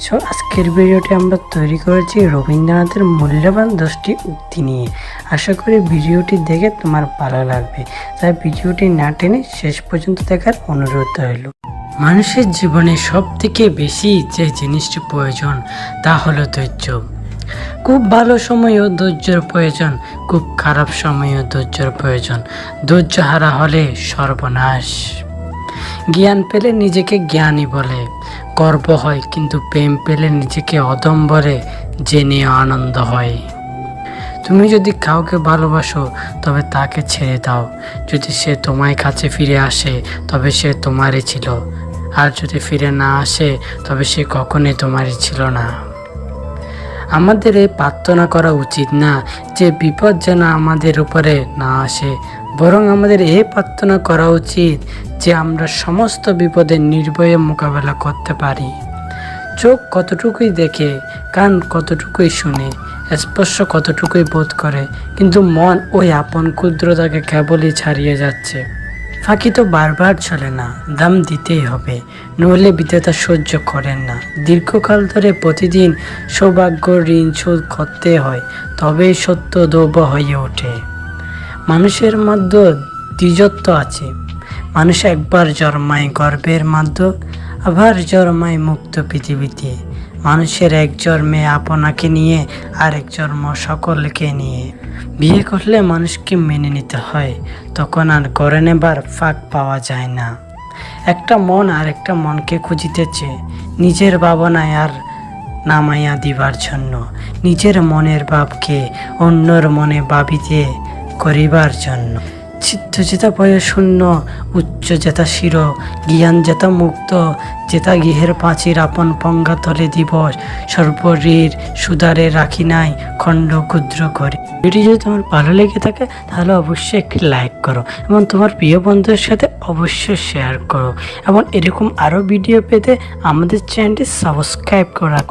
So আজকের ভিডিওটি আমরা তৈরি করেছি রবীন্দ্রনাথের মূল্যবান 10টি উক্তি নিয়ে। আশা করি ভিডিওটি দেখে তোমার ভালো লাগবে, তাই ভিডিওটি না টেনে শেষ পর্যন্ত দেখার অনুরোধ রইল। মানুষের জীবনে সব থেকে বেশি যে জিনিসটি প্রয়োজন তা হলো ধৈর্য। খুব ভালো সময়েও ধৈর্যের প্রয়োজন, খুব খারাপ সময়েও ধৈর্যের প্রয়োজন। ধৈর্য হারা হলে সর্বনাশ। জ্ঞান পেলে নিজেকে জ্ঞানী বলে, গর্ব হয়, কিন্তু প্রেম পেলে নিজেকে অদম বলে জেনে আনন্দ হয়। তুমি যদি কাউকে ভালোবাসো তবে তাকে ছেড়ে দাও। যদি সে তোমার কাছে ফিরে আসে তবে সে তোমারই ছিল, আর যদি ফিরে না আসে তবে সে কখনোই তোমারই ছিল না। আমাদের এই প্রার্থনা করা উচিত না যে বিপদ যেন আমাদের উপরে না আসে, বরং আমাদের এই প্রার্থনা করা উচিত যে আমরা সমস্ত বিপদের নির্ভয়ে মোকাবেলা করতে পারি। চোখ কতটুকুই দেখে, কান কতটুকুই শুনে, স্পর্শ কতটুকুই বোধ করে, কিন্তু মন ওই আপন ক্ষুদ্রতাকে কেবলই ছাড়িয়ে যাচ্ছে। ফাঁকি তো বারবার চলে না, দাম দিতেই হবে, নইলে বিধাতা সহ্য করেন না। দীর্ঘকাল ধরে প্রতিদিন সৌভাগ্য ঋণ শোধ করতে হয়, তবেই সত্য দ্রব্য হয়ে ওঠে। মানুষের মধ্যে দ্বিজত্ব আছে। মানুষ একবার জন্মায় গর্ভের মধ্যে, আবার জন্মায় মুক্ত পৃথিবীতে। মানুষের এক জন্মে আপনাকে নিয়ে, আরেক জন্ম সকলকে নিয়ে। বিয়ে করলে মানুষকে মেনে নিতে হয়, তখন আর করে নেবার ফাঁক পাওয়া যায় না। একটা মন আর একটা মনকে খুঁজিতেছে, নিজের ভাবনায় আর নামাইয়া দিবার জন্য, নিজের মনের ভাবকে অন্যর মনে ভাবিতে করিবার জন্য। চিত্ত যেতা ভয় শূন্য, উচ্চ যেতা শির, জ্ঞান যেতা মুক্ত, যেতা গৃহের পাঁচির আপন পঙ্গা তলে দিবস, সর্বরীর সুদারে রাখি নাই খণ্ড ক্ষুদ্র করে। ভিডিও যদি তোমার ভালো লেগে থাকে তাহলে অবশ্যই একটি লাইক করো এবং তোমার প্রিয় বন্ধুদের সাথে অবশ্যই শেয়ার করো, এবং এরকম আরও ভিডিও পেতে আমাদের চ্যানেলটি সাবস্ক্রাইব করা।